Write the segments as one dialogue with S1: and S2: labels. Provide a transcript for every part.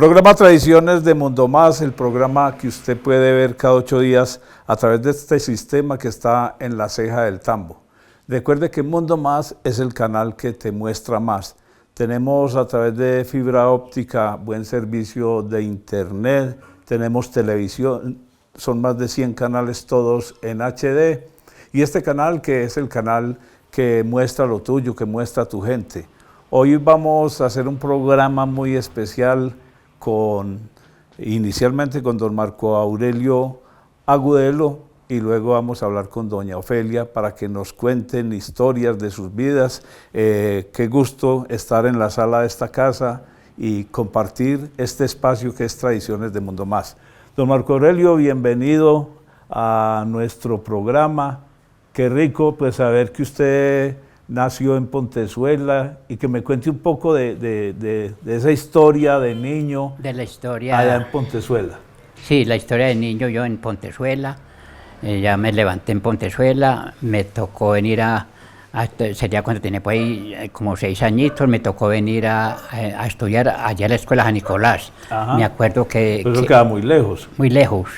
S1: Programa Tradiciones de Mundo Más, el programa que usted puede ver cada 8 días a través de este sistema que está en la ceja del tambo. Recuerde que Mundo Más es el canal que te muestra más. Tenemos a través de fibra óptica buen servicio de internet, tenemos televisión, son más de 100 canales todos en HD. Y este canal que es el canal que muestra lo tuyo, que muestra a tu gente. Hoy vamos a hacer un programa muy especial inicialmente con don Marco Aurelio Agudelo y luego vamos a hablar con doña Ofelia para que nos cuenten historias de sus vidas. Qué gusto estar en la sala de esta casa y compartir este espacio que es Tradiciones de Mundo Más. Don Marco Aurelio, bienvenido a nuestro programa. Qué rico pues saber que usted nació en Pontezuela y que me cuente un poco de esa historia de niño.
S2: De la historia.
S1: Allá en Pontezuela.
S2: Sí, la historia de niño yo en Pontezuela. Ya me levanté en Pontezuela, me tocó venir sería cuando tenía por ahí como 6 añitos, me tocó venir a estudiar allá a la escuela San Nicolás.
S1: Ajá.
S2: Me acuerdo que...
S1: Pero eso queda muy lejos.
S2: Muy lejos.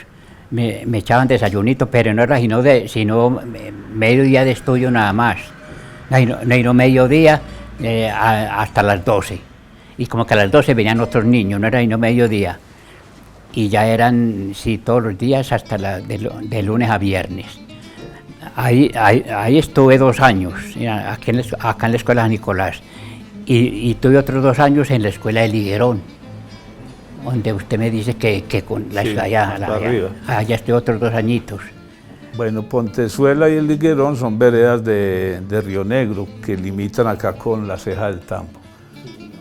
S2: Me echaban desayunito, pero no era sino medio día de estudio nada más. No mediodía hasta las 12. Y como que a las 12 venían otros niños, no era sino mediodía. Y ya eran, sí, todos los días hasta de lunes a viernes. Ahí estuve 2 años, acá en la escuela San Nicolás. Y tuve otros 2 años en la escuela de Liguerón, donde usted me dice que con la
S1: sí,
S2: allá estuve otros 2 añitos.
S1: Bueno, Pontezuela y el Liguerón son veredas de Río Negro que limitan acá con la ceja del tambo.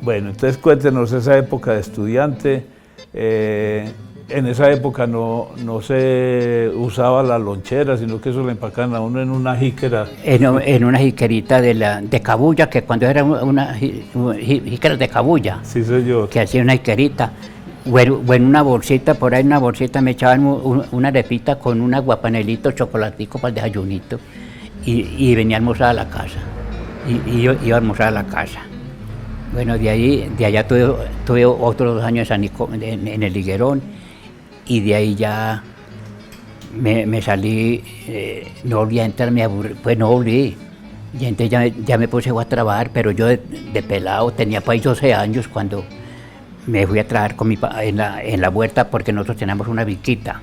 S1: Bueno, entonces cuéntenos esa época de estudiante. En esa época no se usaba la lonchera, sino que eso lo empacaban a uno en una jícara.
S2: En una jiquerita de cabulla, que cuando era una jícara de cabulla.
S1: Sí, señor.
S2: Que hacía una jiquerita. O en una bolsita, por ahí una bolsita me echaban una arepita con un aguapanelito, chocolatico para el desayunito y venía a almorzar a la casa. Y iba a almorzar a la casa. Bueno, de allá tuve otros 2 años en el Liguerón y de ahí ya me salí, no volví a entrar, pues no volví. Y entonces ya me puse a trabajar, pero yo de pelado tenía pues 12 años cuando me fui a trabajar con mi papá en la huerta porque nosotros teníamos una vinquita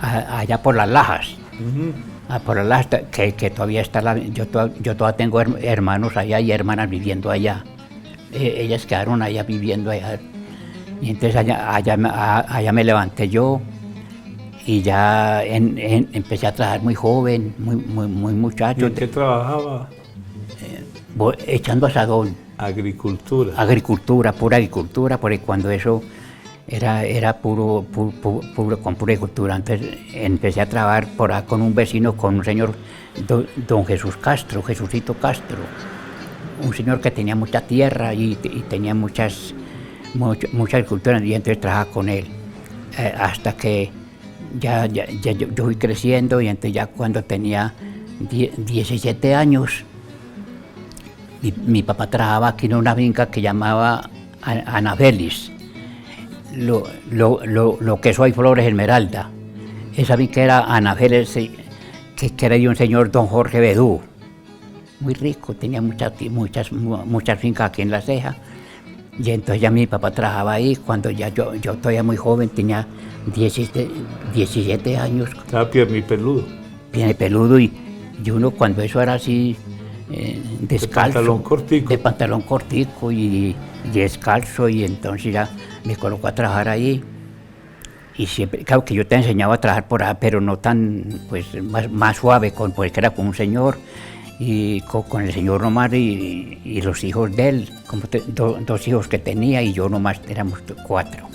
S2: allá por las Lajas. Uh-huh. Por las Lajas, que todavía está, yo todavía tengo hermanos allá y hermanas viviendo allá. Ellas quedaron allá viviendo allá. Y entonces allá me levanté yo y ya empecé a trabajar muy joven, muy muchacho.
S1: ¿Y en qué trabajaba?
S2: Echando asadón.
S1: Agricultura.
S2: Agricultura, pura agricultura, porque cuando eso era puro con pura agricultura. Entonces empecé a trabajar por ahí con un vecino, con un señor, don Jesús Castro, Jesucito Castro, un señor que tenía mucha tierra y tenía mucha agricultura, y entonces trabajaba con él. Hasta que ya yo fui creciendo y entonces ya cuando tenía 17 años, mi papá trabajaba aquí en una finca que llamaba Anabelis, lo que es hoy Flores Esmeralda. Esa finca era Anabelis, que era de un señor don Jorge Bedú, muy rico, tenía muchas fincas aquí en la ceja. Y entonces ya mi papá trabajaba ahí, cuando ya yo todavía muy joven, tenía 17 años.
S1: Estaba piernipeludo.
S2: Piernipeludo y uno cuando eso era así, descalzo, de pantalón cortico y descalzo, y entonces ya me colocó a trabajar ahí y siempre, claro que yo te enseñaba a trabajar por ahí, pero no tan, pues más suave, porque era con un señor y con el señor nomás y los hijos de él, como 2 hijos que tenía y yo nomás, éramos 4.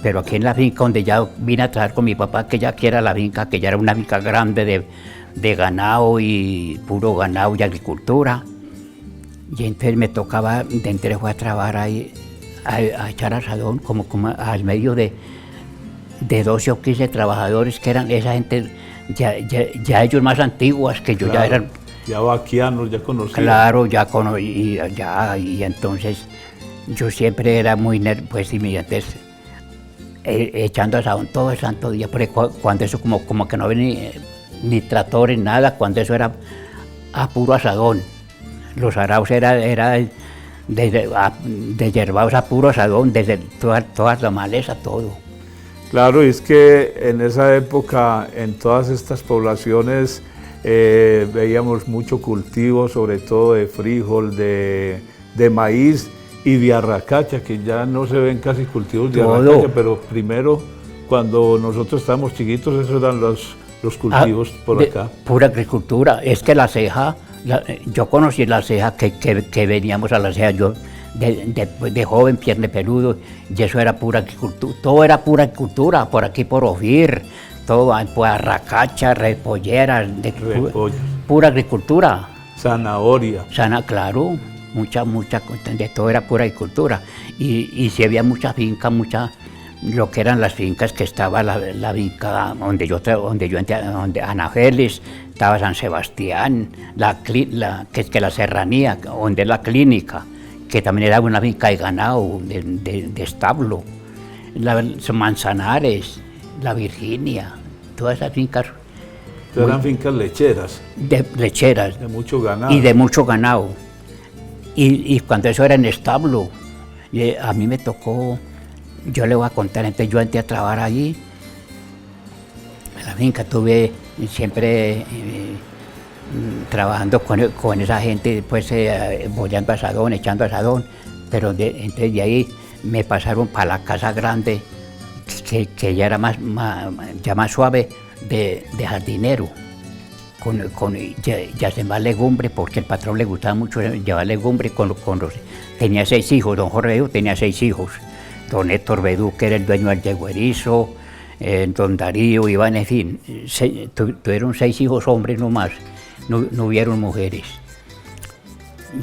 S2: Pero aquí en la finca donde ya vine a trabajar con mi papá, que ya era la finca, que ya era una finca grande de ganado y puro ganado y agricultura. Y entonces me tocaba, de entre fue a trabajar ahí, a echar asadón, como al medio de 12 o 15 trabajadores que eran esa gente, ya ellos más antiguas que yo, claro, ya eran.
S1: Ya vaquianos, ya conocidos.
S2: Claro, y entonces yo siempre era muy pues, y entonces echando asadón todo el santo día, porque cuando eso como que no había ni tractores, nada, cuando eso era a puro asadón. Los araos era de yerbados a puro asadón, desde todas la maleza, todo.
S1: Claro, y es que en esa época, en todas estas poblaciones, veíamos mucho cultivo, sobre todo de frijol, de maíz y de arracacha, que ya no se ven casi cultivos de arracacha, pero primero, cuando nosotros estábamos chiquitos, esos eran los cultivos por acá.
S2: Pura agricultura, es que la ceja, yo conocí la ceja que veníamos a la ceja, yo de joven, pierne peludo, y eso era pura agricultura, todo era pura agricultura, por aquí por Ofir, todo, pues arracacha, repolleras, pura agricultura.
S1: Zanahoria.
S2: Claro, mucha, de todo era pura agricultura, y si había muchas fincas, lo que eran las fincas que estaba la finca donde Ana Félix, estaba San Sebastián, que es que la Serranía, donde es la clínica, que también era una finca de ganado, de establo, Manzanares, la Virginia, todas esas fincas.
S1: Eran fincas lecheras.
S2: Lecheras.
S1: De mucho ganado.
S2: Y de mucho ganado. Y cuando eso era en establo, a mí me tocó, yo le voy a contar, entonces yo entré a trabajar allí, en la finca, tuve siempre trabajando con esa gente, pues bollando asadón, echando asadón, pero entonces de ahí me pasaron para la casa grande, que ya era más suave, de jardinero, ya se más legumbre, porque el patrón le gustaba mucho llevar legumbre tenía 6 hijos, don Jorge Bedú tenía 6 hijos, don Héctor Bedú, que era el dueño del yeguerizo, don Darío, Iván, en fin, tuvieron 6 hijos hombres nomás, no hubieron mujeres.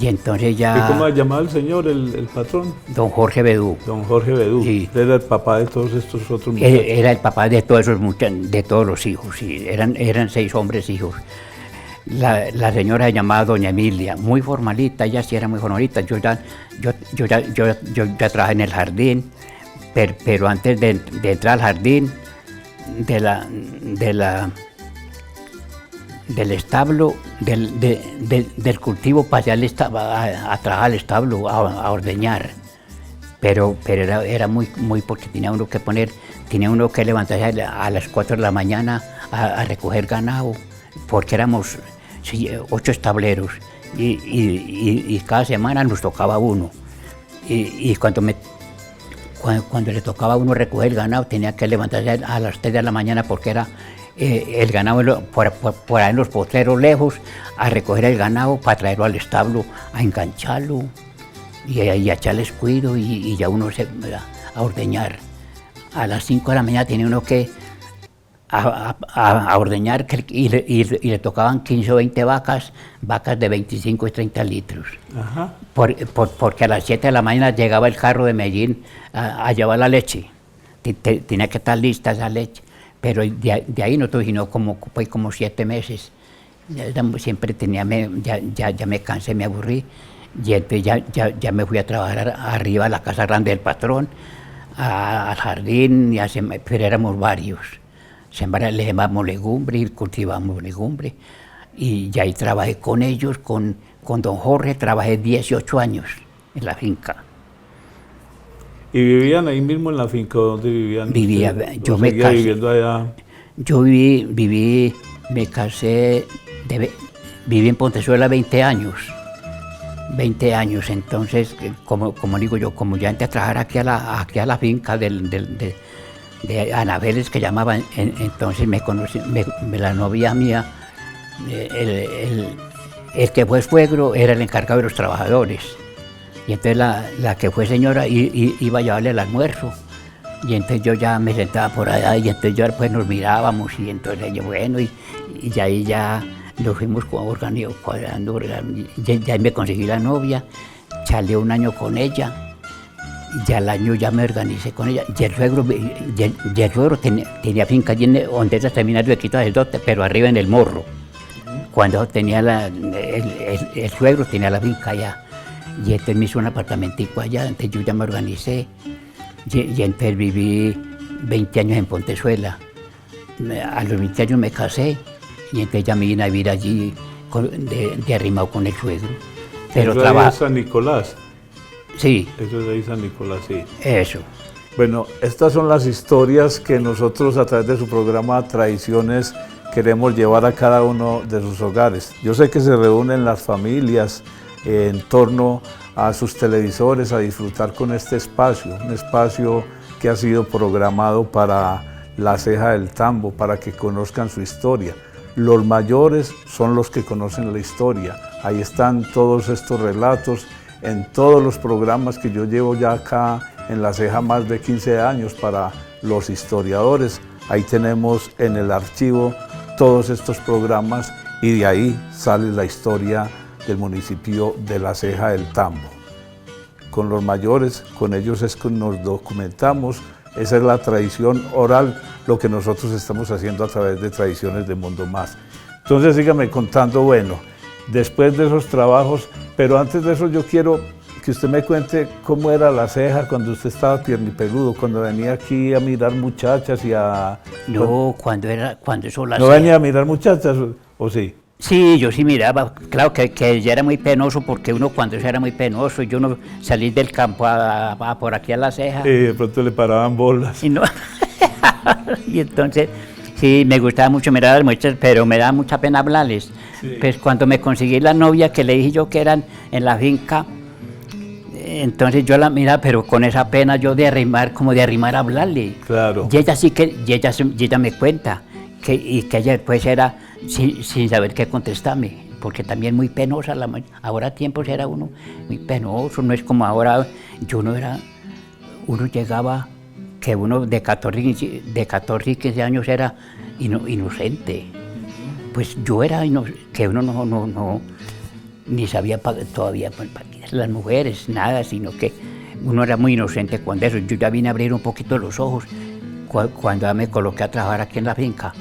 S2: Y entonces ya...
S1: ¿Y cómo se llamaba el señor, el patrón?
S2: Don Jorge Bedú.
S1: Don Jorge Bedú. Sí. Era el papá de todos estos otros muchachos.
S2: Era el papá de todos de todos los hijos, sí. Eran 6 hombres hijos. La señora se llamaba doña Emilia, muy formalita, ella sí era muy formalita. Yo ya trabajé en el jardín, pero antes de entrar al jardín del establo, del cultivo, pasé a trabajar al establo, a ordeñar. Pero era muy, porque tenía uno que levantarse a las 4 de la mañana a recoger ganado, porque éramos 8 estableros y cada semana nos tocaba uno. Y cuando le tocaba a uno recoger el ganado, tenía que levantarse a las 3 de la mañana porque era el ganado por ahí en los potreros lejos, a recoger el ganado para traerlo al establo, a engancharlo y a echarles cuido y ya uno a ordeñar. A las 5 de la mañana tenía uno que a ordeñar y le tocaban 15 o 20 vacas de 25 y 30 litros.
S1: Ajá.
S2: Porque a las 7 de la mañana llegaba el carro de Medellín a llevar la leche. Tenía que estar lista esa leche. Pero de ahí no tuve sino como 7 meses. Siempre ya me cansé, me aburrí. Y entonces ya me fui a trabajar arriba a la casa grande del patrón, al jardín, pero éramos varios. Le llamamos legumbre y cultivamos legumbre. Y ahí trabajé con ellos, con don Jorge, trabajé 18 años en la finca.
S1: ¿Y vivían ahí mismo en la finca donde vivían?
S2: Yo me casé.
S1: Viviendo allá?
S2: Yo me casé, viví en Pontezuela 20 años. 20 años, entonces, como digo yo, como ya entré a trabajar aquí a la finca de Ana Félix, que llamaban, entonces me conocí, la novia mía, el que fue suegro era el encargado de los trabajadores. Y entonces la que fue señora iba a llevarle el almuerzo. Y entonces yo ya me sentaba por allá y entonces ya pues nos mirábamos y entonces yo, bueno, y ahí ya nos fuimos cuadrando, ya me conseguí la novia, charlé un año con ella, y ya al año ya me organicé con ella. Y el suegro tenía finca allí donde era seminario de Quito Sacerdote, pero arriba en el Morro. Cuando tenía el suegro tenía la finca allá. Y entonces me hizo un apartamentico allá, entonces yo ya me organicé. Y entonces viví 20 años en Pontezuela. A los 20 años me casé y entonces ya me vine a vivir allí de arrimado con el suegro. Pero
S1: eso es San Nicolás.
S2: Sí.
S1: Eso es ahí San Nicolás, sí.
S2: Eso.
S1: Bueno, estas son las historias que nosotros a través de su programa Tradiciones queremos llevar a cada uno de sus hogares. Yo sé que se reúnen las familias en torno a sus televisores a disfrutar con este espacio, un espacio que ha sido programado para la Ceja del Tambo, para que conozcan su historia. Los mayores son los que conocen la historia. Ahí están todos estos relatos en todos los programas que yo llevo ya acá en La Ceja más de 15 años para los historiadores. Ahí tenemos en el archivo todos estos programas y de ahí sale la historia del municipio de La Ceja del Tambo. Con los mayores, con ellos es que nos documentamos, esa es la tradición oral, lo que nosotros estamos haciendo a través de Tradiciones de Mundo Más. Entonces sígame contando, bueno, después de esos trabajos, pero antes de eso yo quiero que usted me cuente cómo era La Ceja cuando usted estaba piernipeludo, cuando venía aquí a mirar muchachas y a...
S2: No, cuando eso La
S1: ¿No
S2: Ceja.
S1: venía a mirar muchachas o sí?
S2: Sí, yo sí miraba, claro que ya era muy penoso, porque uno cuando eso era muy penoso, yo no salí del campo por aquí a La Ceja.
S1: De pronto le paraban bolas.
S2: Y, no, y entonces, sí, me gustaba mucho mirar a las muchachas, pero me daba mucha pena hablarles.
S1: Sí.
S2: Pues cuando me conseguí la novia que le dije yo que eran en la finca, entonces yo la miraba, pero con esa pena yo de arrimar a hablarle.
S1: Claro.
S2: Y ella sí que, y ella me cuenta, que ella después era sin saber qué contestarme, porque también muy penosa, ahora tiempos era uno muy penoso, no es como ahora, uno llegaba, que uno de 14 y 15 años era inocente, pues yo era que uno no ni sabía todavía para las mujeres, nada, sino que uno era muy inocente cuando eso. Yo ya vine a abrir un poquito los ojos cuando ya me coloqué a trabajar aquí en la finca,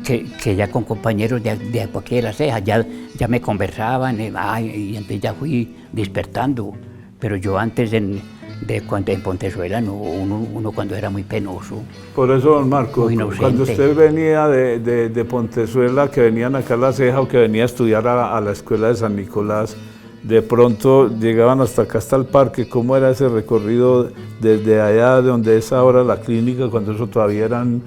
S2: que ya con compañeros de aquí de La Ceja, ya me conversaban, y entonces ya fui despertando. Pero yo antes cuando en Pontezuela, uno cuando era muy penoso.
S1: Por eso, don Marco, cuando usted venía de Pontezuela, que venían acá a La Ceja o que venía a estudiar a la escuela de San Nicolás, de pronto llegaban hasta acá, hasta el parque. ¿Cómo era ese recorrido desde allá, de donde es ahora la clínica, cuando eso todavía eran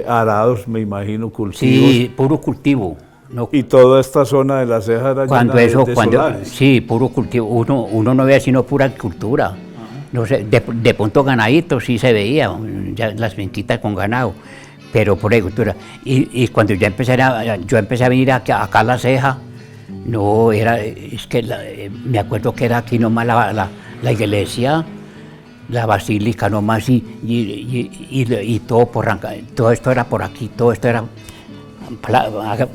S1: arados, me imagino, cultivos?
S2: Sí, puro cultivo.
S1: No. Y toda esta zona de La Ceja era llena de solares.
S2: Sí, puro cultivo. Uno no veía sino pura agricultura. No sé, de pronto ganaditos sí se veía, ya las finquitas con ganado, pero por agricultura. Y cuando yo empecé a venir acá a La Ceja, no, es que me acuerdo que era aquí nomás la iglesia, la basílica nomás, y todo esto era por aquí, todo esto era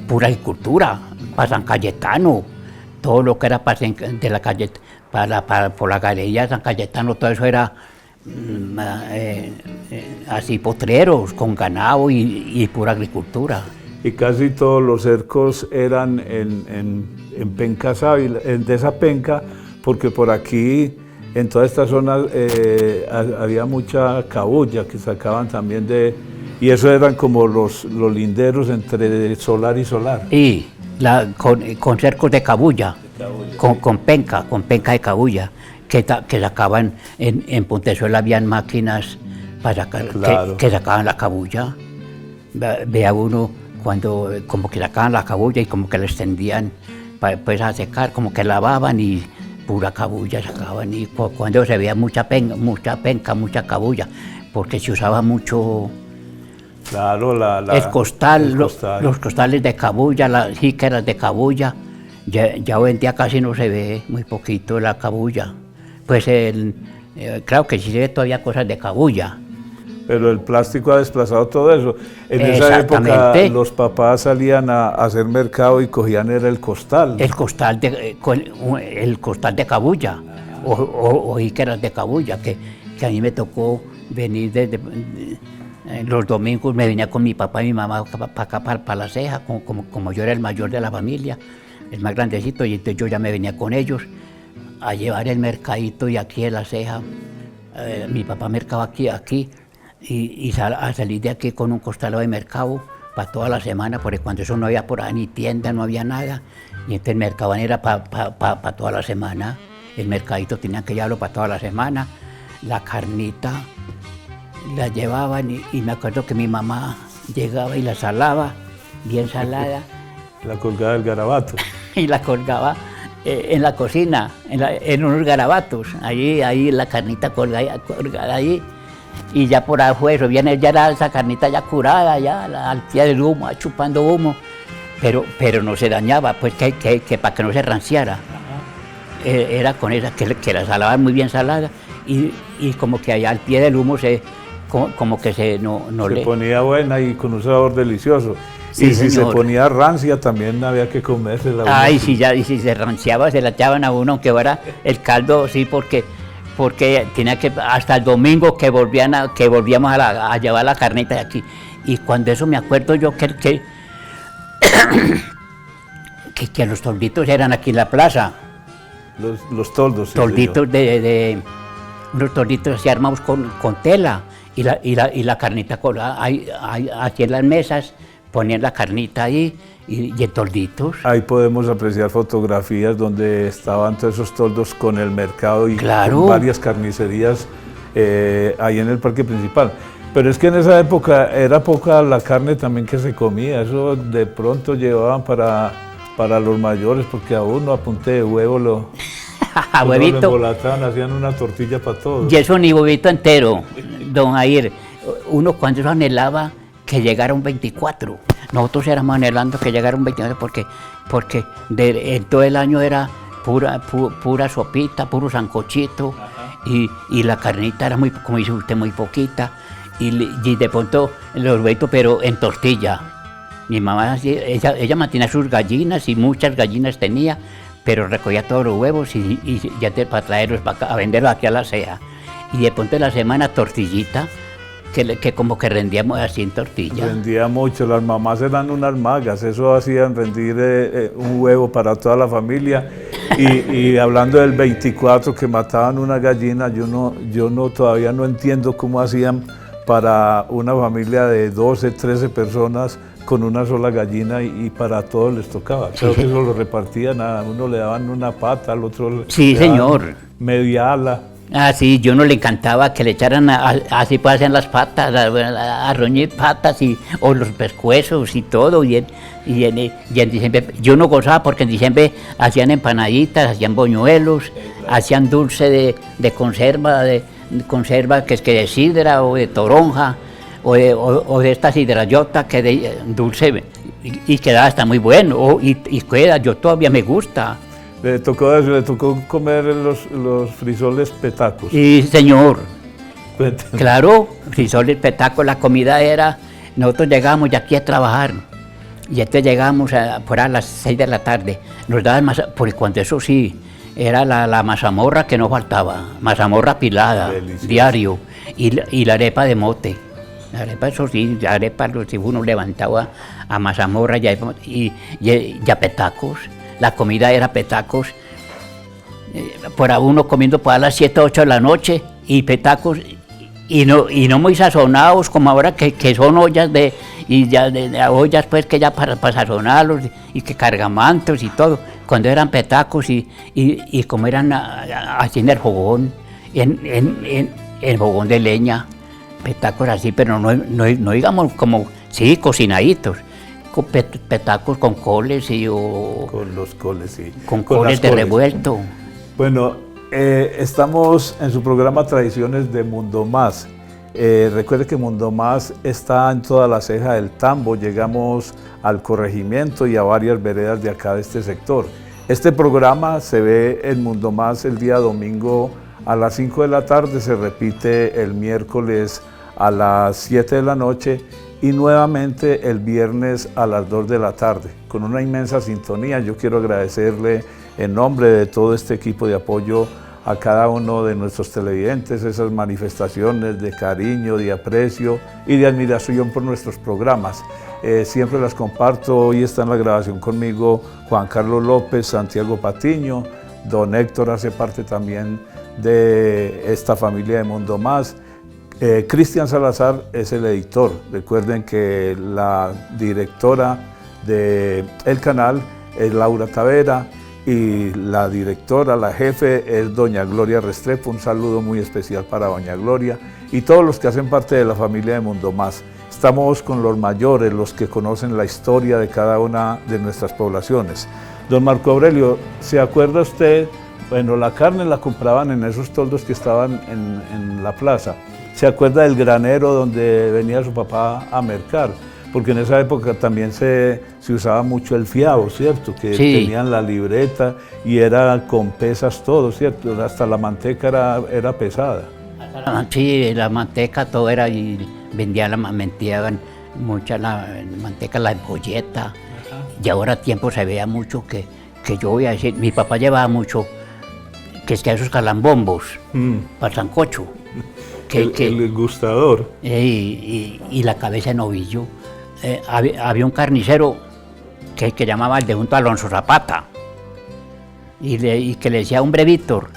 S2: pura agricultura, para San Cayetano, todo lo que era de la calle, por la galería de San Cayetano, todo eso era así potreros, con ganado y pura agricultura.
S1: Y casi todos los cercos eran en penca sábila, de esa penca, porque por aquí, en toda esta zona, había mucha cabulla que sacaban también y eso eran como los linderos entre solar y solar.
S2: Y con cercos de cabulla, con penca de cabulla, que sacaban en Pontezuela, habían máquinas para sacar, claro, que sacaban la cabulla. Vea uno cuando como que sacaban la cabulla y como que la extendían pues a secar, como que lavaban y pura cabulla sacaban, y cuando se veía mucha penca, mucha cabulla, porque se usaba mucho.
S1: Claro,
S2: el costal. Los costales de cabulla, las jícaras de cabulla, ya hoy en día casi no se ve, muy poquito la cabulla. Pues claro que sí se ve todavía cosas de cabulla.
S1: Pero el plástico ha desplazado todo eso. En esa época los papás salían a hacer mercado y cogían era el costal.
S2: El costal de cabulla, o jícaras de cabulla, que a mí me tocó venir desde... Los domingos me venía con mi papá y mi mamá para acá, para La Ceja, como yo era el mayor de la familia, el más grandecito, y entonces yo ya me venía con ellos a llevar el mercadito, y aquí en La Ceja, mi papá mercaba aquí, a salir de aquí con un costalado de mercado para toda la semana, porque cuando eso no había por ahí ni tienda, no había nada, y entonces el mercado era para toda la semana, el mercadito tenía que llevarlo para toda la semana, la carnita la llevaban y me acuerdo que mi mamá llegaba y la salaba, bien salada.
S1: La colgaba del garabato.
S2: Y la colgaba en la cocina, en unos garabatos, ahí la carnita colgada ahí, y ya por afuera, viene ya esa carnita ya curada, ya al pie del humo, chupando humo, pero no se dañaba, pues que para que no se ranciara. Era con esa, que la salaban muy bien salada, y como que allá al pie del humo como que se
S1: ponía buena y con un sabor delicioso.
S2: Sí,
S1: y si
S2: señor.
S1: se ponía rancia también había que comérsela.
S2: Ay, y si se ranciaba se la echaban a uno, aunque fuera el caldo, sí, porque tenía que, hasta el domingo que volvíamos a llevar la carnita de aquí. Y cuando eso me acuerdo yo que los tolditos eran aquí en la plaza.
S1: Los toldos. Sí,
S2: tolditos unos tolditos así armados con tela y la carnita colgada aquí en las mesas, ponían la carnita ahí y en tolditos.
S1: Ahí podemos apreciar fotografías donde estaban todos esos toldos con el mercado y
S2: claro,
S1: con varias carnicerías ahí en el parque principal. Pero es que en esa época era poca la carne también que se comía, eso de pronto llevaban para los mayores, porque a uno a punta de huevo lo embolataban, hacían una tortilla para todos.
S2: Y eso ni huevito entero, don Jair. Uno cuando eso anhelaba que llegara un 24. Nosotros éramos anhelando que llegara un 24 porque en todo el año era pura sopita, puro sancochito, y la carnita era muy, como dice usted, muy poquita, y de pronto los huevitos, pero en tortilla. Mi mamá, ella mantenía sus gallinas y muchas gallinas tenía, pero recogía todos los huevos y ya para traerlos a venderlos aquí a la ceja. Y de pronto en la semana tortillita, que como que rendíamos así en tortilla.
S1: Rendía mucho, las mamás eran unas magas, eso hacían rendir un huevo para toda la familia. Y hablando del 24 que mataban una gallina, yo todavía no entiendo cómo hacían para una familia de 12, 13 personas con una sola gallina y para todos les tocaba. Creo que eso lo repartían, a uno le daban una pata, al otro
S2: sí,
S1: le
S2: señor,
S1: daban media ala.
S2: Ah, sí, yo no le encantaba que le echaran así pues hacían las patas, a roñir patas o los pescuezos y todo, y en diciembre, yo no gozaba porque en diciembre hacían empanaditas, hacían boñuelos, hacían dulce de conserva que es que de sidra o de toronja, o de esta sidrayota que de dulce, y quedaba hasta muy bueno, y queda, yo todavía me gusta.
S1: Le tocó comer los frisoles petacos.
S2: Sí, señor.
S1: Cuéntame.
S2: Claro, frisoles petacos, la comida era, nosotros llegábamos ya aquí a trabajar, y entonces llegábamos por a las 6 de la tarde, nos daban porque cuando eso sí, era la mazamorra que no faltaba, mazamorra pilada, delicioso, diario, y la arepa de mote. La arepa, eso sí, la arepa, si uno levantaba a mazamorra y a petacos. La comida era petacos, por a uno comiendo para las 7 o 8 de la noche, y petacos, y no muy sazonados como ahora que son ollas de ollas pues que ya para sazonarlos, y que cargamantos y todo, cuando eran petacos y como eran así en el fogón, en fogón de leña, petacos así, pero no digamos como, sí, cocinaditos. Con petacos con coles
S1: con los coles, sí.
S2: Con coles de revuelto.
S1: Bueno, estamos en su programa Tradiciones de Mundo Más. Recuerde que Mundo Más está en toda la ceja del Tambo, llegamos al corregimiento y a varias veredas de acá de este sector. Este programa se ve en Mundo Más el día domingo a las 5 de la tarde, se repite el miércoles a las 7 de la noche y nuevamente el viernes a las 2 de la tarde, con una inmensa sintonía. Yo quiero agradecerle en nombre de todo este equipo de apoyo a cada uno de nuestros televidentes esas manifestaciones de cariño, de aprecio y de admiración por nuestros programas. Siempre las comparto. Hoy está en la grabación conmigo Juan Carlos López, Santiago Patiño, don Héctor hace parte también de esta familia de Mundo Más. Cristian Salazar es el editor. Recuerden que la directora del canal es Laura Tavera y la directora, la jefe, es doña Gloria Restrepo. Un saludo muy especial para doña Gloria y todos los que hacen parte de la familia de Mundo Más. Estamos con los mayores, los que conocen la historia de cada una de nuestras poblaciones. Don Marco Aurelio, ¿se acuerda usted? Bueno, la carne la compraban en esos toldos que estaban en la plaza. ¿Se acuerda del granero donde venía su papá a mercar? Porque en esa época también se usaba mucho el fiado, ¿cierto? Que
S2: Sí.
S1: tenían la libreta y era con pesas todo, ¿cierto? Hasta la manteca era pesada.
S2: Sí, la manteca todo era, y vendían mucha la manteca, la empolleta. Y ahora a tiempo se veía mucho que yo voy a decir, mi papá llevaba mucho, que es que esos calambombos, para el sancocho.
S1: El gustador.
S2: Y la cabeza de novillo. Había un carnicero que llamaba el de junto a Alonso Zapata y que le decía, hombre Víctor,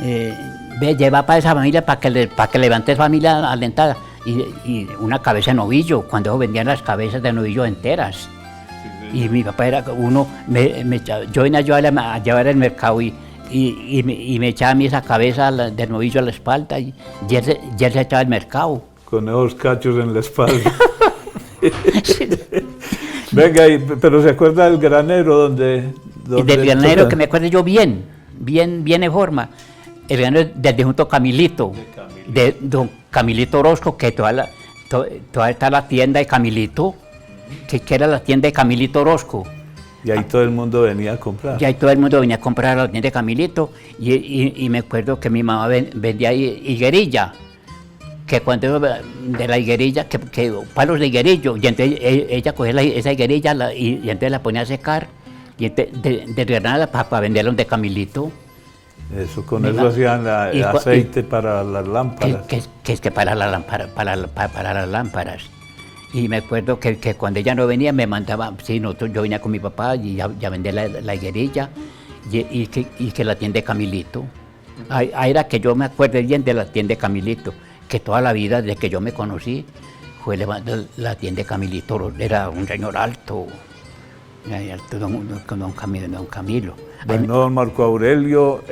S2: ve, lleva para esa familia para que levantes familia alentada. Y una cabeza de novillo, cuando vendían las cabezas de novillo enteras. Sí. Y mi papá era uno, yo venía a llevar el mercado y me echaba a mí esa cabeza del novillo a la espalda y él se echaba al mercado.
S1: Con esos cachos en la espalda. Venga, pero ¿se acuerda del granero donde
S2: del granero que me acuerdo yo bien en forma? El granero desde junto a Camilito, de don Camilito Orozco, que todavía está la tienda de Camilito, que era la tienda de Camilito Orozco.
S1: Y ahí todo el mundo venía a comprar.
S2: Y ahí todo el mundo venía a comprar a la tienda de Camilito. Y me acuerdo que mi mamá vendía higuerilla, que cuando de la higuerilla, que palos de higuerillo, y entonces ella cogía esa higuerilla y entonces la ponía a secar, y desgranarla para venderla de Camilito.
S1: Eso, con eso hacían aceite para las lámparas.
S2: Que es que para las lámparas. Y me acuerdo que cuando ella no venía me mandaba, sí, yo venía con mi papá y ya vendía la higuerilla y que la tienda de Camilito. Ahí era que yo me acuerdo bien de la tienda de Camilito, que toda la vida desde que yo me conocí fue la tienda de Camilito, era un señor alto, don Camilo.
S1: Bueno, don Marco Aurelio,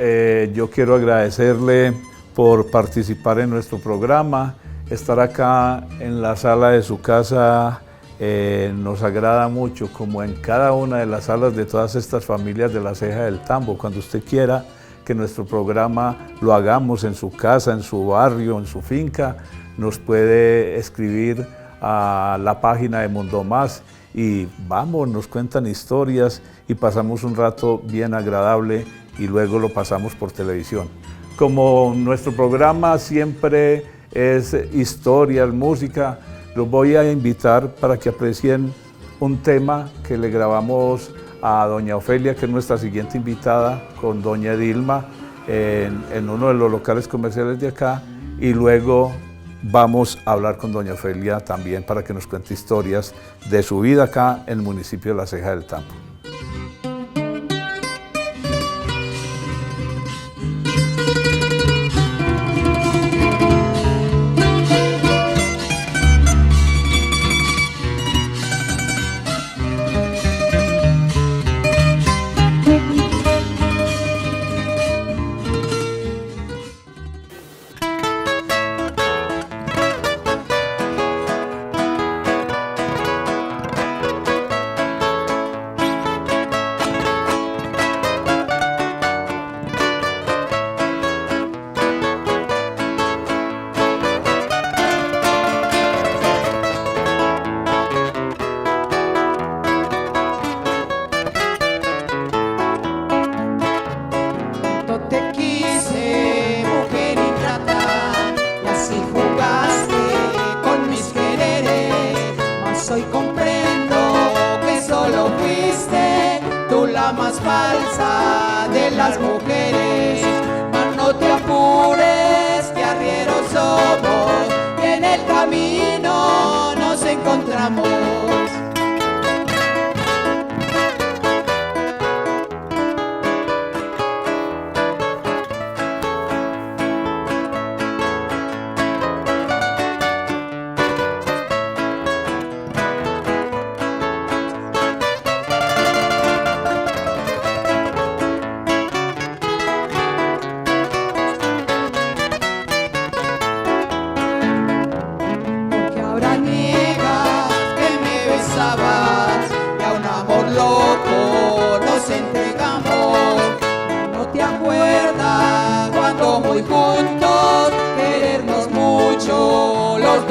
S1: yo quiero agradecerle por participar en nuestro programa. Estar acá en la sala de su casa nos agrada mucho, como en cada una de las salas de todas estas familias de la Ceja del Tambo. Cuando usted quiera que nuestro programa lo hagamos en su casa, en su barrio, en su finca, nos puede escribir a la página de Mundo Más y vamos, nos cuentan historias y pasamos un rato bien agradable y luego lo pasamos por televisión. Como nuestro programa siempre es historia, música, los voy a invitar para que aprecien un tema que le grabamos a doña Ofelia, que es nuestra siguiente invitada, con doña Dilma, en uno de los locales comerciales de acá, y luego vamos a hablar con doña Ofelia también para que nos cuente historias de su vida acá en el municipio de La Ceja del Tambo.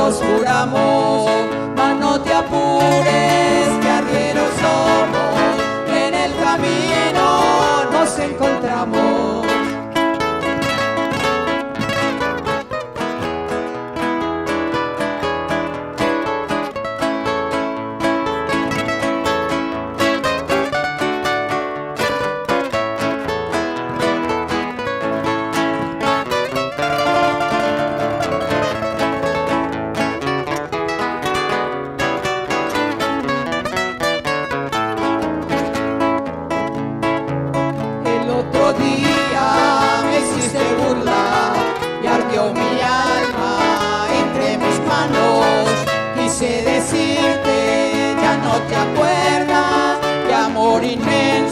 S3: juntos juramos, mas no te apures, que arrieros somos, en el camino nos encontramos.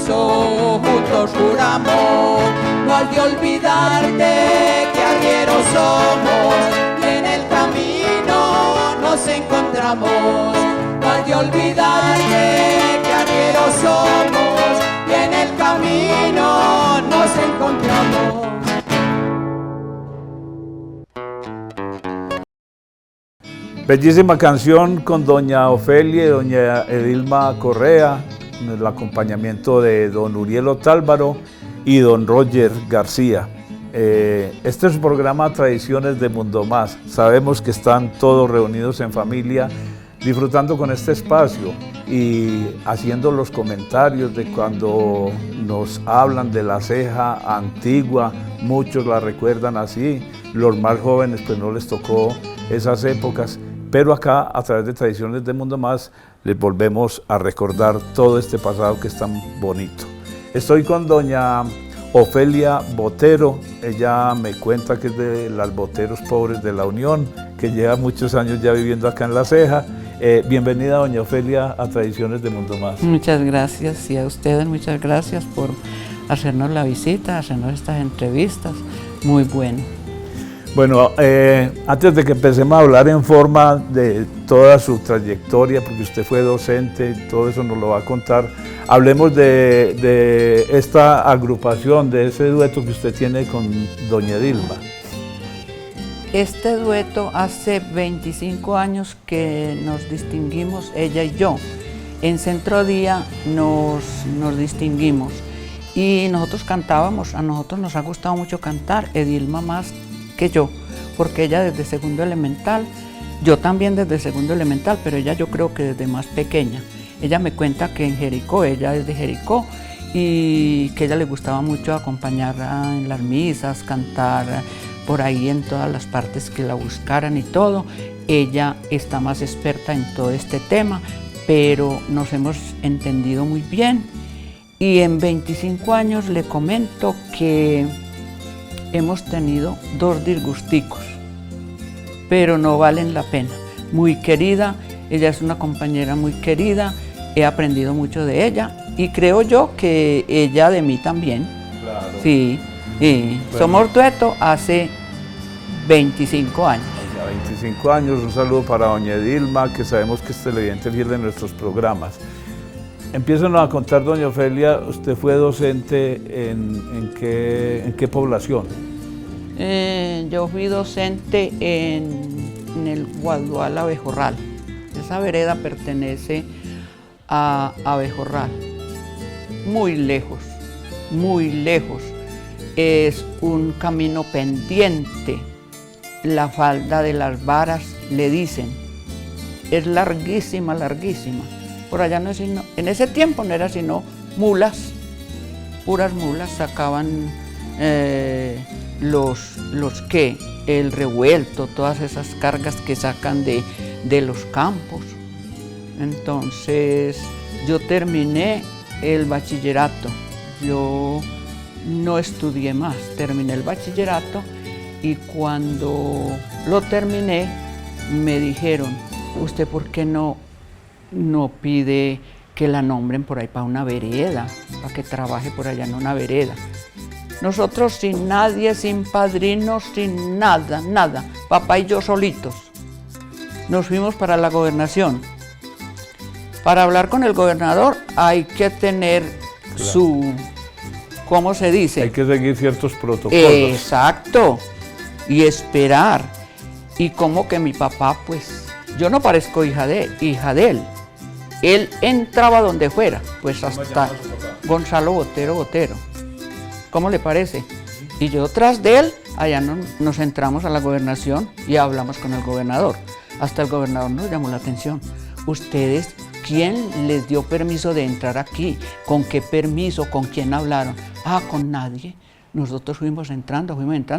S3: Juntos juramos no has de olvidarte que arrieros somos, en el camino nos encontramos. No has de olvidarte que arrieros somos, y en el camino nos encontramos.
S1: Bellísima canción con doña Ofelia y doña Edilma Correa, el acompañamiento de don Uriel Otálvaro y don Roger García. Este es un programa Tradiciones de Mundo Más. Sabemos que están todos reunidos en familia, disfrutando con este espacio y haciendo los comentarios de cuando nos hablan de la ceja antigua. Muchos la recuerdan así, los más jóvenes pues no les tocó esas épocas, pero acá a través de Tradiciones de Mundo Más les volvemos a recordar todo este pasado que es tan bonito. Estoy con doña Ofelia Botero. Ella me cuenta que es de las Boteros Pobres de la Unión, que lleva muchos años ya viviendo acá en La Ceja. Bienvenida doña Ofelia a Tradiciones de Mundo Más.
S4: Muchas gracias, y a ustedes muchas gracias por hacernos la visita, hacernos estas entrevistas. Muy bueno.
S1: Bueno, antes de que empecemos a hablar en forma de toda su trayectoria, porque usted fue docente, todo eso nos lo va a contar, hablemos de esta agrupación, de ese dueto que usted tiene con doña Edilma.
S4: Este dueto hace 25 años que nos distinguimos, ella y yo. En Centro Día nos distinguimos y nosotros cantábamos, a nosotros nos ha gustado mucho cantar, Edilma más que yo, porque ella desde segundo elemental, yo también desde segundo elemental, pero ella yo creo que desde más pequeña. Ella me cuenta que en Jericó, ella es de Jericó, y que a ella le gustaba mucho acompañar en las misas, cantar por ahí en todas las partes que la buscaran y todo. Ella está más experta en todo este tema, pero nos hemos entendido muy bien. Y en 25 años le comento que hemos tenido 2 disgusticos, pero no valen la pena. Muy querida, ella es una compañera muy querida, he aprendido mucho de ella y creo yo que ella de mí también.
S1: Claro.
S4: Sí, bueno. Somos dueto hace 25 años.
S1: Ya 25 años, un saludo para doña Edilma, que sabemos que es televidente fiel de nuestros programas. Empiézanos a contar, doña Ofelia, usted fue docente en qué población.
S4: Yo fui docente en el Guadual Abejorral. Esa vereda pertenece a Abejorral. Muy lejos, muy lejos. Es un camino pendiente. La falda de las varas, le dicen. Es larguísima, larguísima. Por allá no es sino, en ese tiempo no era sino mulas, puras mulas, sacaban el revuelto, todas esas cargas que sacan de los campos. Entonces yo terminé el bachillerato, yo no estudié más, terminé el bachillerato y cuando lo terminé me dijeron, ¿usted por qué no pide que la nombren por ahí para una vereda, para que trabaje por allá en una vereda? Nosotros sin nadie, sin padrinos, sin nada, nada, papá y yo solitos, nos fuimos para la gobernación. Para hablar con el gobernador hay que tener ¿cómo se dice?
S1: Hay que seguir ciertos protocolos.
S4: Exacto, y esperar. Y como que mi papá, pues, yo no parezco hija de él. Él entraba donde fuera, pues hasta Gonzalo Botero. ¿Cómo le parece? Y yo tras de él, allá nos entramos a la gobernación y hablamos con el gobernador. Hasta el gobernador nos llamó la atención. Ustedes, ¿quién les dio permiso de entrar aquí? ¿Con qué permiso? ¿Con quién hablaron? Ah, con nadie. Nosotros fuimos entrando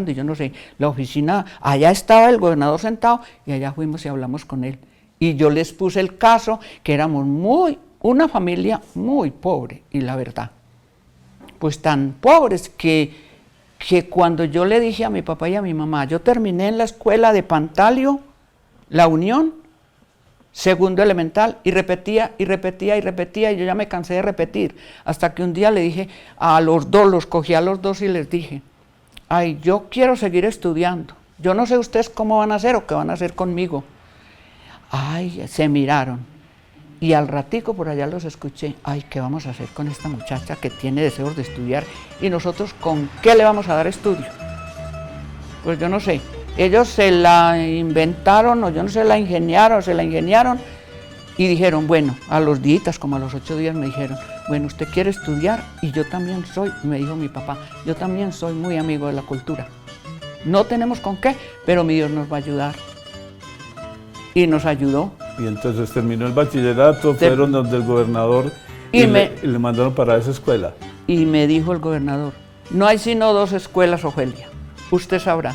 S4: y yo no sé, la oficina, allá estaba el gobernador sentado y allá fuimos y hablamos con él. Y yo les puse el caso que éramos una familia muy pobre, y la verdad, pues tan pobres que cuando yo le dije a mi papá y a mi mamá, yo terminé en la escuela de Pantalio, La Unión, segundo elemental, y repetía, y yo ya me cansé de repetir, hasta que un día le dije a los dos, los cogí a los dos y les dije, ay, yo quiero seguir estudiando, yo no sé ustedes cómo van a hacer o qué van a hacer conmigo. Ay, se miraron, y al ratico por allá los escuché, ay, ¿qué vamos a hacer con esta muchacha que tiene deseos de estudiar? Y nosotros, ¿con qué le vamos a dar estudio? Pues yo no sé. Ellos se la inventaron, o yo no sé, se la ingeniaron y dijeron, bueno, a los días, como a los 8 días me dijeron, bueno, usted quiere estudiar y yo también soy, me dijo mi papá, yo también soy muy amigo de la cultura. No tenemos con qué, pero mi Dios nos va a ayudar. Y nos ayudó.
S1: Y entonces terminó el bachillerato, fueron donde el gobernador y le mandaron para esa escuela.
S4: Y me dijo el gobernador, no hay sino 2 escuelas, Ofelia, usted sabrá.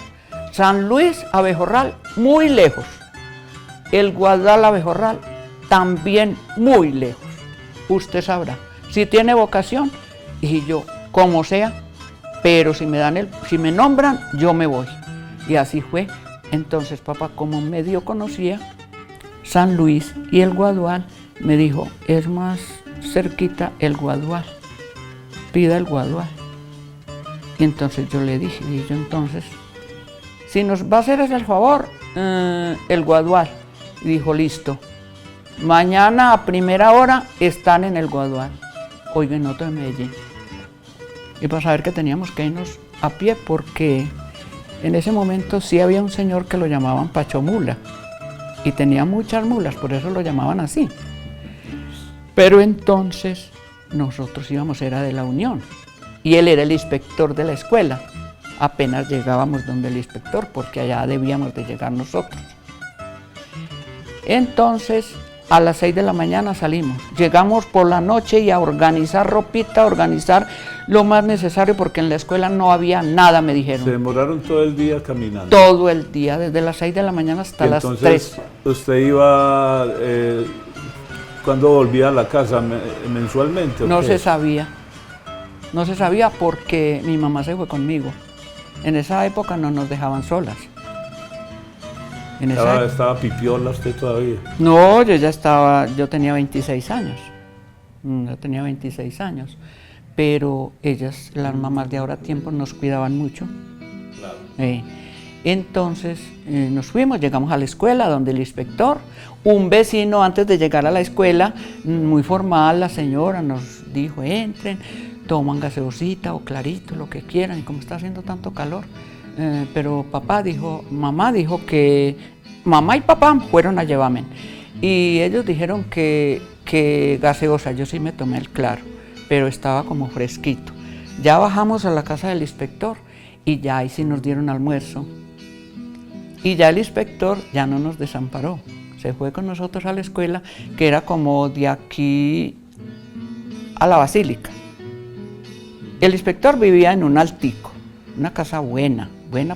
S4: San Luis, Abejorral, muy lejos. El Guadal, Abejorral, también muy lejos. Usted sabrá. Si tiene vocación, y yo, como sea, pero si me nombran, yo me voy. Y así fue. Entonces, papá, como medio conocía San Luis y el Guadual, me dijo, es más cerquita el Guadual, pida el Guadual. Y entonces yo le dije, entonces, si nos va a hacer ese favor, el Guadual. Y dijo, listo, mañana a primera hora están en el Guadual. Oiga, en otro de Medellín. Y para saber que teníamos que irnos a pie, porque en ese momento sí había un señor que lo llamaban Pacho Mula, y tenía muchas mulas, por eso lo llamaban así. Pero entonces nosotros íbamos, era de La Unión, y él era el inspector de la escuela. Apenas llegábamos donde el inspector, porque allá debíamos de llegar nosotros. Entonces, a las 6 de la mañana salimos. Llegamos por la noche y a organizar ropita, a organizar lo más necesario, porque en la escuela no había nada, me dijeron.
S1: ¿Se demoraron todo el día caminando?
S4: Todo el día, desde las 6 de la mañana hasta las 3.
S1: Entonces, ¿usted iba, cuando volvía a la casa, mensualmente?
S4: No se sabía. No se sabía porque mi mamá se fue conmigo. En esa época no nos dejaban solas.
S1: ¿Estaba pipiola usted todavía?
S4: No, yo tenía 26 años. Yo tenía 26 años. Pero ellas, las mamás de ahora tiempo, nos cuidaban mucho. Claro. Entonces nos fuimos, llegamos a la escuela donde el inspector, un vecino antes de llegar a la escuela, muy formal, la señora nos dijo, entren, toman gaseosita o clarito, lo que quieran, y como está haciendo tanto calor. Pero mamá dijo que mamá y papá fueron a llevarme. Y ellos dijeron que gaseosa, yo sí me tomé el claro, pero estaba como fresquito. Ya bajamos a la casa del inspector y ya ahí sí nos dieron almuerzo. Y ya el inspector ya no nos desamparó, se fue con nosotros a la escuela, que era como de aquí a la Basílica. El inspector vivía en un altico, una casa buena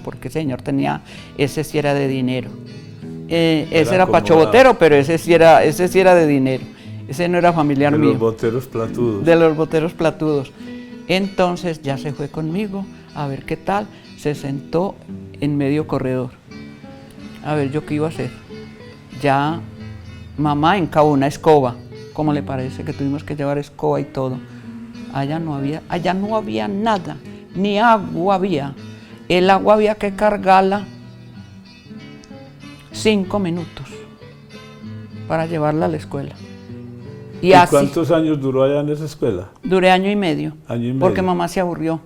S4: porque ese señor tenía, ese sí era de dinero. Ese era Pacho Botero, pero ese sí era de dinero. Ese no era familiar mío.
S1: De los boteros platudos.
S4: De los boteros platudos. Entonces ya se fue conmigo a ver qué tal. Se sentó en medio corredor. A ver, ¿yo qué iba a hacer? Ya mamá encabó una escoba. ¿Cómo le parece que tuvimos que llevar escoba y todo? Allá no había nada, ni agua había. El agua había que cargarla 5 minutos para llevarla a la escuela.
S1: ¿Y cuántos años duró allá en esa escuela?
S4: Duré 1 año y medio. Porque mamá se aburrió.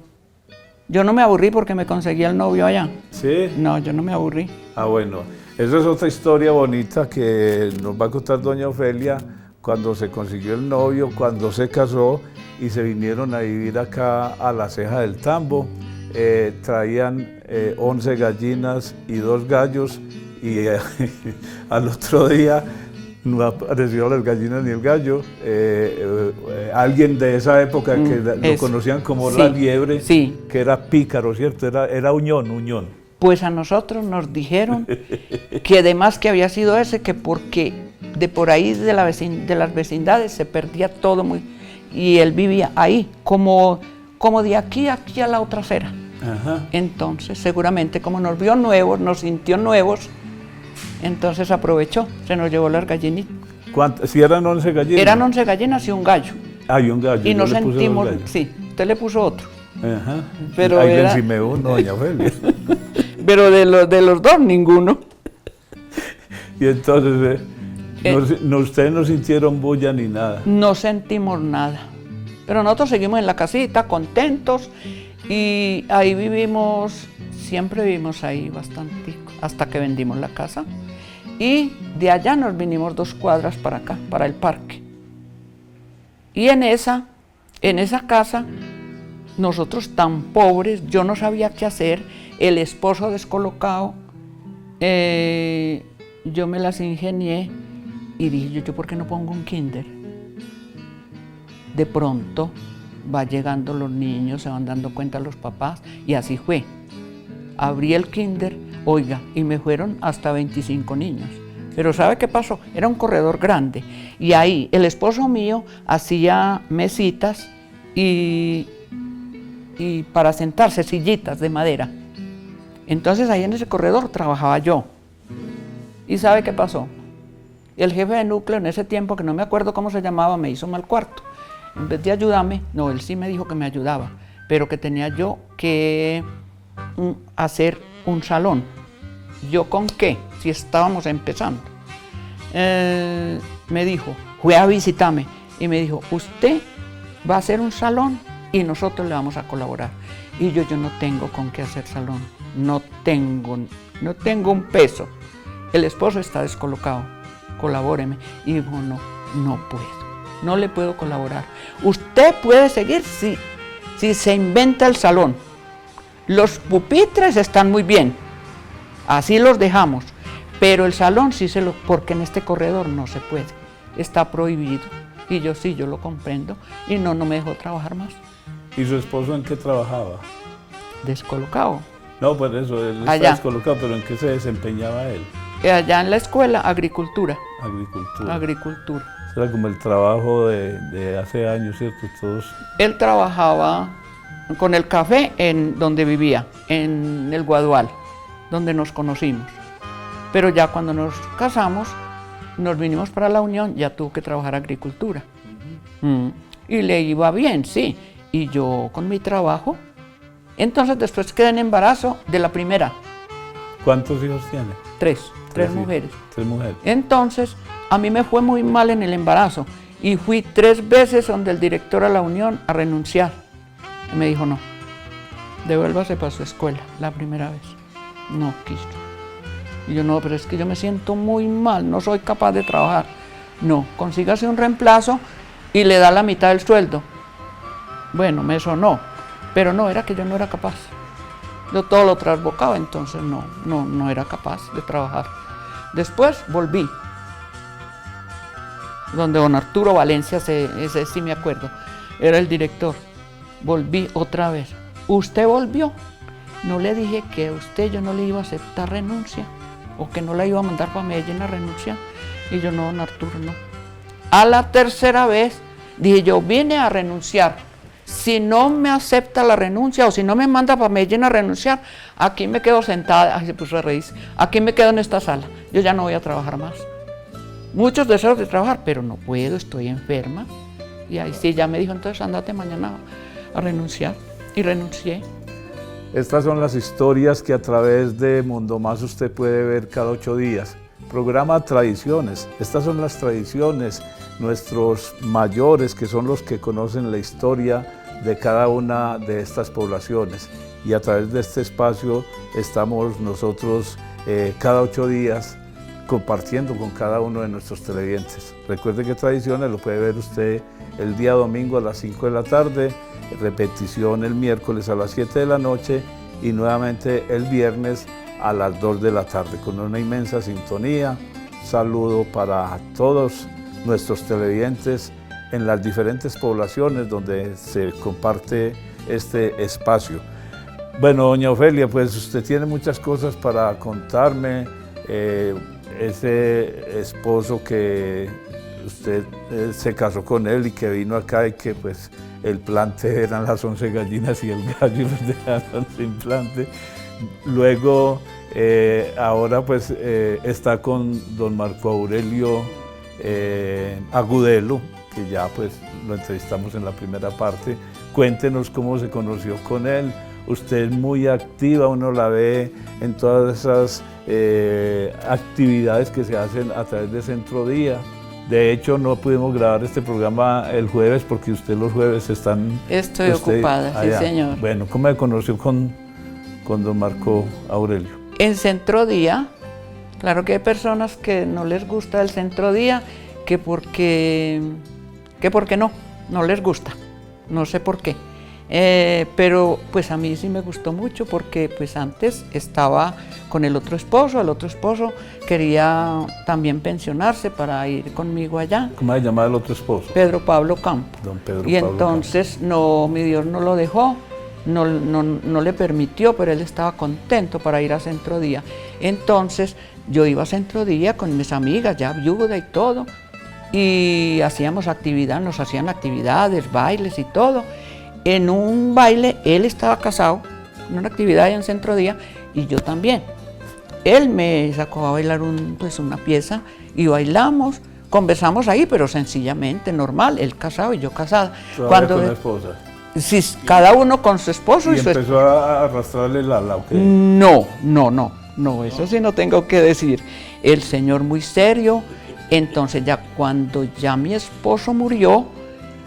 S4: Yo no me aburrí porque me conseguí el novio allá.
S1: ¿Sí?
S4: No, yo no me aburrí.
S1: Ah, bueno. Esa es otra historia bonita que nos va a contar doña Ofelia, cuando se consiguió el novio, cuando se casó y se vinieron a vivir acá a la Ceja del Tambo. Traían 11 gallinas y 2 gallos y al otro día no aparecieron las gallinas ni el gallo. Alguien de esa época que lo conocían como la liebre, que era pícaro, ¿cierto? Era Uñón.
S4: Pues a nosotros nos dijeron que además que había sido ese, que porque de por ahí de las vecindades se perdía todo y él vivía ahí, como de aquí a la otra acera.
S1: Ajá.
S4: Entonces seguramente como nos vio nuevos, nos sintió nuevos, entonces aprovechó, se nos llevó las gallinitas.
S1: ¿Cuántas? ¿Si eran 11 gallinas?
S4: Eran 11 gallinas y un gallo.
S1: Ah, y un gallo.
S4: Y nos sentimos, sí, usted le puso otro.
S1: Ajá.
S4: Pero
S1: ahí le encimé uno, doña Ofelia.
S4: Pero de los dos, ninguno.
S1: Y entonces, ustedes no sintieron bulla ni nada.
S4: No sentimos nada. Pero nosotros seguimos en la casita, contentos, y ahí vivimos, siempre vivimos ahí bastante, hasta que vendimos la casa. Y de allá nos vinimos 2 cuadras para acá, para el parque. Y en esa casa, nosotros tan pobres, yo no sabía qué hacer, el esposo descolocado, yo me las ingenié y dije, ¿yo por qué no pongo un kinder? De pronto va llegando los niños, se van dando cuenta los papás, y así fue. Abrí el kinder, oiga, y me fueron hasta 25 niños. Pero ¿sabe qué pasó? Era un corredor grande, y ahí el esposo mío hacía mesitas y para sentarse, sillitas de madera. Entonces ahí en ese corredor trabajaba yo. ¿Y sabe qué pasó? El jefe de núcleo en ese tiempo, que no me acuerdo cómo se llamaba, me hizo mal cuarto. En vez de ayudarme, no, él sí me dijo que me ayudaba, pero que tenía yo que hacer un salón. ¿Yo con qué? Si estábamos empezando. Me dijo, fue a visitarme y me dijo, usted va a hacer un salón y nosotros le vamos a colaborar. Y yo no tengo con qué hacer salón, no tengo un peso. El esposo está descolocado, colabóreme. Y dijo, no puedo, no le puedo colaborar. Usted puede seguir si se inventa el salón. Los pupitres están muy bien, así los dejamos, pero el salón porque en este corredor no se puede, está prohibido. Y yo sí, yo lo comprendo, y no me dejó trabajar más.
S1: ¿Y su esposo en qué trabajaba?
S4: Descolocado.
S1: No, pues eso, él está descolocado, pero ¿en qué se desempeñaba él?
S4: Allá en la escuela, agricultura.
S1: Agricultura. Era como el trabajo de hace años, ¿cierto? Todos.
S4: Él trabajaba con el café en donde vivía, en el Guadual, donde nos conocimos. Pero ya cuando nos casamos, nos vinimos para la Unión, ya tuvo que trabajar agricultura. Y le iba bien, sí. Y yo con mi trabajo. Entonces después quedé en embarazo de la primera.
S1: ¿Cuántos hijos tiene?
S4: 3 mujeres.
S1: 3 mujeres.
S4: Entonces, a mí me fue muy mal en el embarazo y fui 3 veces donde el director a la Unión a renunciar. Y me dijo, no, devuélvase para su escuela la primera vez. No quiso. Y yo, no, pero es que yo me siento muy mal, no soy capaz de trabajar. No, consígase un reemplazo y le da la mitad del sueldo. Bueno, me sonó, pero no, era que yo no era capaz. Yo todo lo trasbocaba, entonces no era capaz de trabajar. Después volví, donde don Arturo Valencia, ese sí me acuerdo, era el director. Volví otra vez. ¿Usted volvió? No le dije que a usted yo no le iba a aceptar renuncia, o que no la iba a mandar para Medellín a renunciar. Y yo, no, don Arturo, no. A la tercera vez dije, yo vine a renunciar. Si no me acepta la renuncia o si no me manda para Medellín a renunciar, aquí me quedo sentada, ay, se puso a reírse, aquí me quedo en esta sala, yo ya no voy a trabajar más. Muchos deseos de trabajar, pero no puedo, estoy enferma. Y ahí sí, ya me dijo, entonces andate mañana a renunciar. Y renuncié.
S1: Estas son las historias que a través de Mundo Más usted puede ver cada 8 días. Programa Tradiciones. Estas son las tradiciones, nuestros mayores, que son los que conocen la historia de cada una de estas poblaciones. Y a través de este espacio estamos nosotros cada 8 días, compartiendo con cada uno de nuestros televidentes. Recuerde que Tradiciones lo puede ver usted el día domingo a las 5 de la tarde, repetición el miércoles a las 7 de la noche y nuevamente el viernes a las 2 de la tarde, con una inmensa sintonía. Saludo para todos nuestros televidentes en las diferentes poblaciones donde se comparte este espacio. Bueno, doña Ofelia, pues usted tiene muchas cosas para contarme. Ese esposo que usted se casó con él y que vino acá y que pues el plante eran las 11 gallinas y el gallo los dejaron sin plante. Luego, ahora pues está con don Marco Aurelio Agudelo, que ya pues lo entrevistamos en la primera parte. Cuéntenos cómo se conoció con él. Usted es muy activa, uno la ve en todas esas actividades que se hacen a través de Centro Día. De hecho, no pudimos grabar este programa el jueves porque usted los jueves están...
S4: Estoy ocupada,
S1: allá.
S4: Sí señor.
S1: Bueno, ¿cómo se conoció con don Marco Aurelio?
S4: En Centro Día, claro que hay personas que no les gusta el Centro Día, que porque no les gusta, no sé por qué. Pero pues a mí sí me gustó mucho porque pues antes estaba con el otro esposo quería también pensionarse para ir conmigo allá.
S1: ¿Cómo se llamaba el otro esposo?
S4: Pedro Pablo Campo.
S1: Don Pedro
S4: y
S1: Pablo
S4: entonces
S1: Campo.
S4: No, mi Dios no lo dejó, no le permitió, pero él estaba contento para ir a Centro Día. Entonces yo iba a Centro Día con mis amigas, ya viuda y todo, y hacíamos actividad, nos hacían actividades, bailes y todo. En un baile, él estaba casado, en una actividad allá en Centro Día, y yo también. Él me sacó a bailar una pieza y bailamos, conversamos ahí, pero sencillamente, normal, él casado y yo casada.
S1: Cuando con la esposa.
S4: Sí, cada uno con su esposo.
S1: ¿Y empezó a arrastrarle el ala o qué?
S4: No, eso sí no tengo que decir. El señor muy serio. Entonces ya cuando ya mi esposo murió,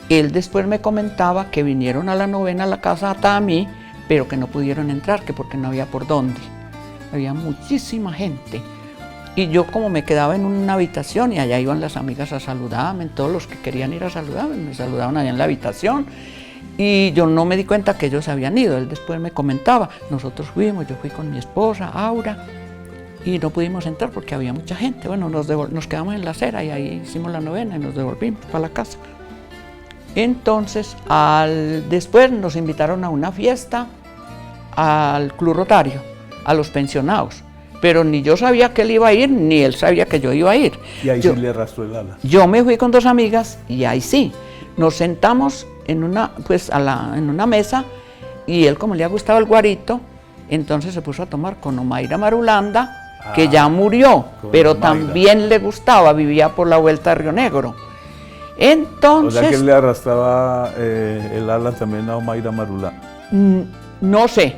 S4: él después me comentaba que vinieron a la novena a la casa hasta a mí, pero que no pudieron entrar, que porque no había por dónde. Había muchísima gente. Y yo como me quedaba en una habitación y allá iban las amigas a saludarme, todos los que querían ir a saludarme, me saludaban allá en la habitación. Y yo no me di cuenta que ellos habían ido. Él después me comentaba, nosotros fuimos, yo fui con mi esposa, Aura, y no pudimos entrar porque había mucha gente. Bueno, nos quedamos en la acera y ahí hicimos la novena y nos devolvimos para la casa. Entonces, después nos invitaron a una fiesta al Club Rotario, a los pensionados. Pero ni yo sabía que él iba a ir, ni él sabía que yo iba a ir.
S1: Y ahí sí le arrastró el ala.
S4: Yo me fui con dos amigas y ahí sí. Nos sentamos en una mesa y él, como le ha gustado el guarito, entonces se puso a tomar con Omaira Marulanda, que ya murió, pero
S1: Omaira
S4: también le gustaba, vivía por la vuelta de Río Negro. Entonces,
S1: O sea que él le arrastraba el ala también a Omaira Marulanda.
S4: No sé,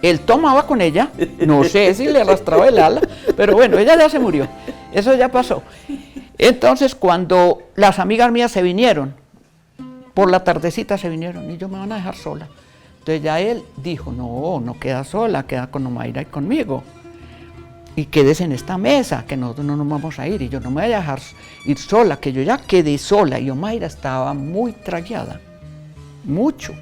S4: él tomaba con ella, no sé si le arrastraba el ala, pero bueno, ella ya se murió, eso ya pasó. Entonces, cuando las amigas mías se vinieron, por la tardecita se vinieron y yo me van a dejar sola. Entonces ya él dijo, no queda sola, queda con Omaira y conmigo. Y quédese en esta mesa, que nosotros no nos vamos a ir. Y yo no me voy a dejar ir sola, que yo ya quedé sola. Y Omaira estaba muy tragueada, mucho.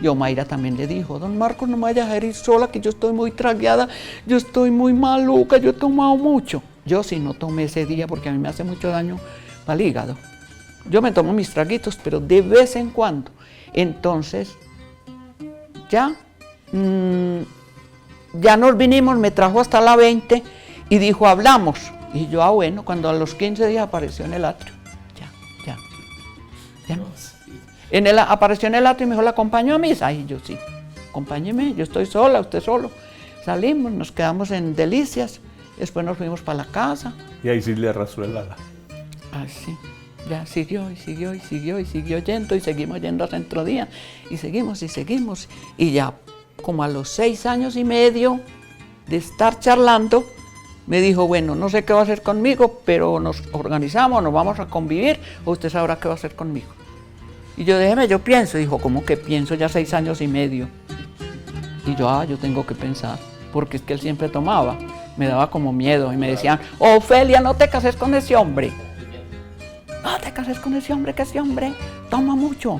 S4: Y Omaira también le dijo, don Marcos, no me vaya a dejar ir sola, que yo estoy muy tragueada, yo estoy muy maluca, yo he tomado mucho. Yo sí no tomé ese día porque a mí me hace mucho daño al hígado. Yo me tomo mis traguitos, pero de vez en cuando. Entonces, ya nos vinimos, me trajo hasta la 20 y dijo, hablamos. Y yo, bueno, cuando a los 15 días apareció en el atrio. Ya. Apareció en el atrio y me dijo, ¿la acompañó a misa? Y yo, sí, acompáñeme, yo estoy sola, usted solo. Salimos, nos quedamos en Delicias, después nos fuimos para la casa.
S1: Y ahí sí le arrastró el ala.
S4: Así. Ya siguió yendo y seguimos yendo a Centro Día y seguimos. Y ya como a los 6 años y medio de estar charlando, me dijo, bueno, no sé qué va a hacer conmigo, pero nos organizamos, nos vamos a convivir, o usted sabrá qué va a hacer conmigo. Y yo, yo pienso. Dijo, ¿cómo que pienso? Ya 6 años y medio. Y yo, yo tengo que pensar, porque es que él siempre tomaba. me daba como miedo y me decían, Ofelia, no te cases con ese hombre. No te cases con ese hombre, que ese hombre toma mucho.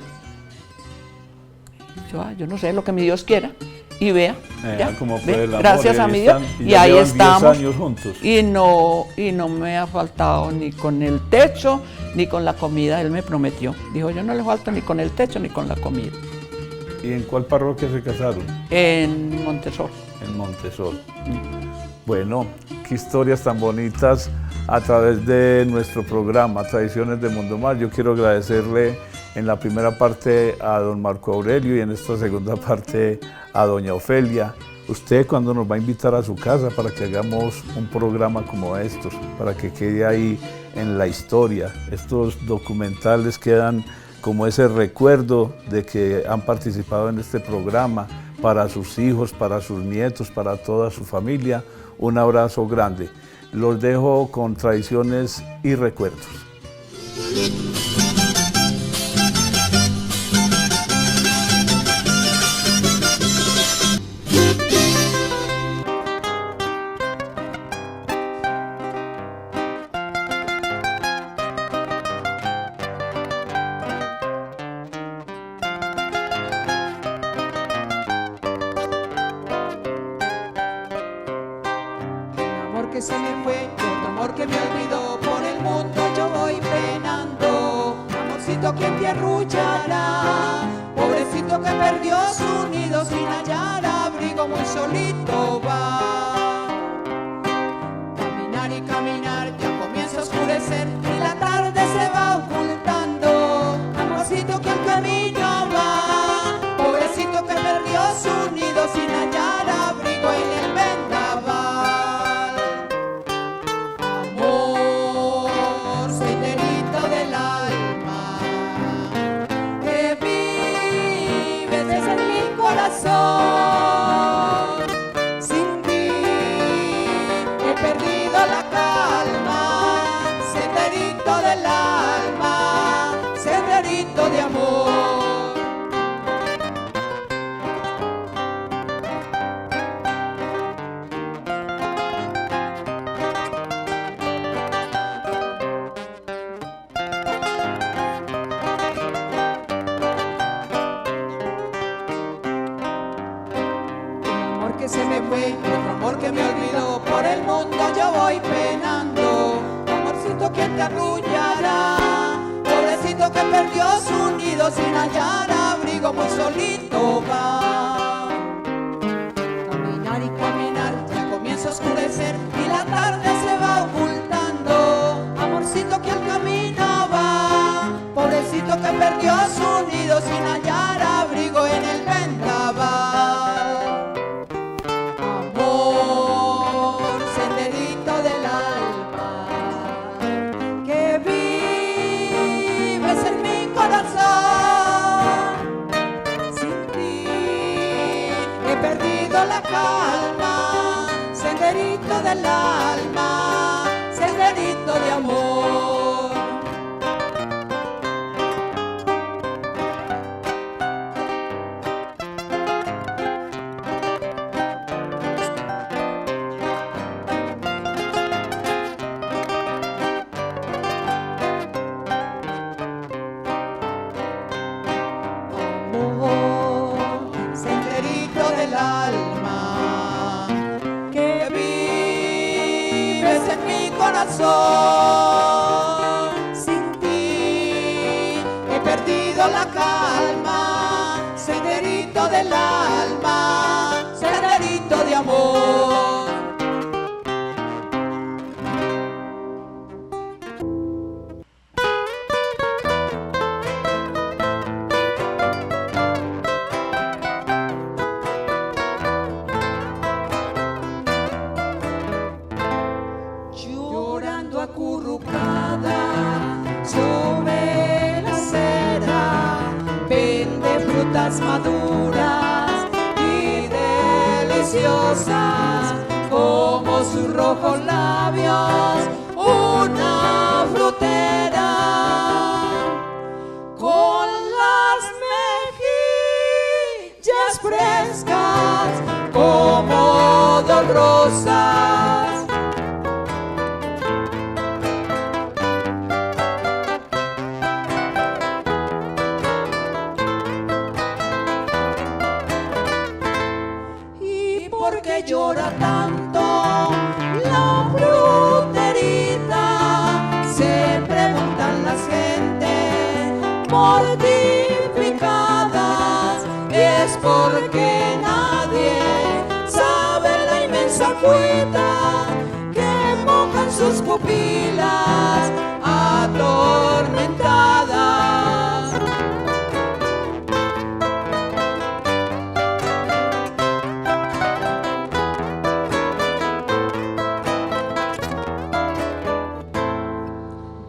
S4: Y yo no sé, lo que mi Dios quiera. Y vea, ya,
S1: cómo fue el amor,
S4: gracias a mi Dios.
S1: Y
S4: Y
S1: ya
S4: ahí
S1: llevan 10
S4: estamos.
S1: años juntos.
S4: Y no me ha faltado ni con el techo ni con la comida. Él me prometió. Dijo, yo no le falto ni con el techo ni con la comida.
S1: ¿Y en cuál parroquia se casaron?
S4: En Montesor.
S1: En Montesor. Bueno, qué historias tan bonitas a través de nuestro programa Tradiciones de Mundomar. Yo quiero agradecerle en la primera parte a don Marco Aurelio y en esta segunda parte a doña Ofelia. Usted cuando nos va a invitar a su casa para que hagamos un programa como estos, para que quede ahí en la historia. Estos documentales quedan como ese recuerdo de que han participado en este programa para sus hijos, para sus nietos, para toda su familia. Un abrazo grande. Los dejo con tradiciones y recuerdos.
S3: Que se me fue, otro amor que me olvidó, por el mundo yo voy penando. Amorcito, ¿quién te arrullará? Pobrecito que perdió su nido sin hallar abrigo, muy solito va. Caminar y caminar, ya comienza a oscurecer y la tarde se va ocultando. Amorcito que al camino va, pobrecito que perdió su nido sin hallar abrigo en el vendaval. Sin ti he perdido la calma, senderito del alma, senderito de amor. Que se me fue, otro amor que me olvidó, por el mundo yo voy penando. Amorcito, ¿quién te arrullará? Pobrecito que perdió su nido sin hallar abrigo, muy solito va. Caminar y caminar, ya comienza a oscurecer y la tarde se va ocultando. Amorcito que al camino va, pobrecito que perdió su nido sin hallar abrigo en el vendaval. La calma, senderito del alma, senderito de amor. Amor, senderito del alma, sin ti he perdido la calma, senderito del alma, senderito de amor. Sobre la acera vende frutas maduras y deliciosas como sus rojos labios, una frutera con las mejillas frescas como dos rosas. que llora tanto la fruterita? Se preguntan las gentes mortificadas, es porque nadie sabe la inmensa agüita que mojan sus pupilas atormentadas.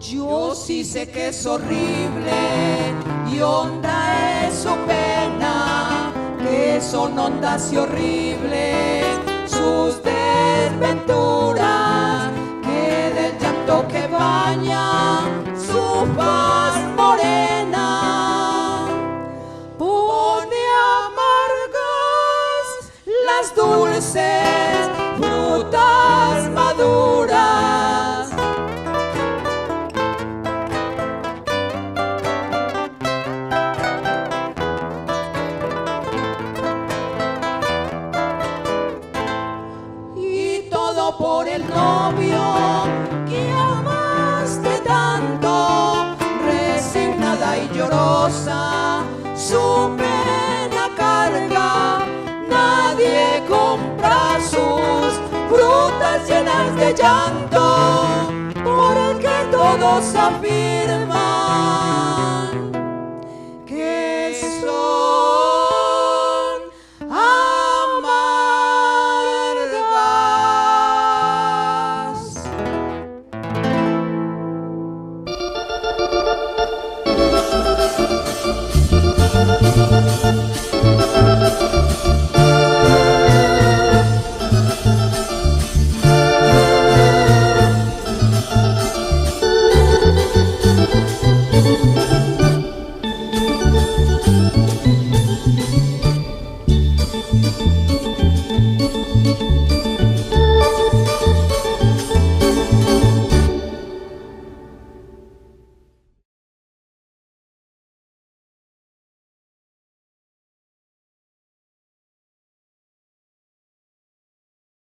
S3: Yo sí sé que es horrible y honda es su pena, que son hondas y horribles sus desventuras, que del llanto que baña su faz morena pone amargas las dulces frutas maduras. Por el novio que amaste tanto, resignada y llorosa, su pena carga. Nadie compra sus frutas llenas de llanto, porque todos afirman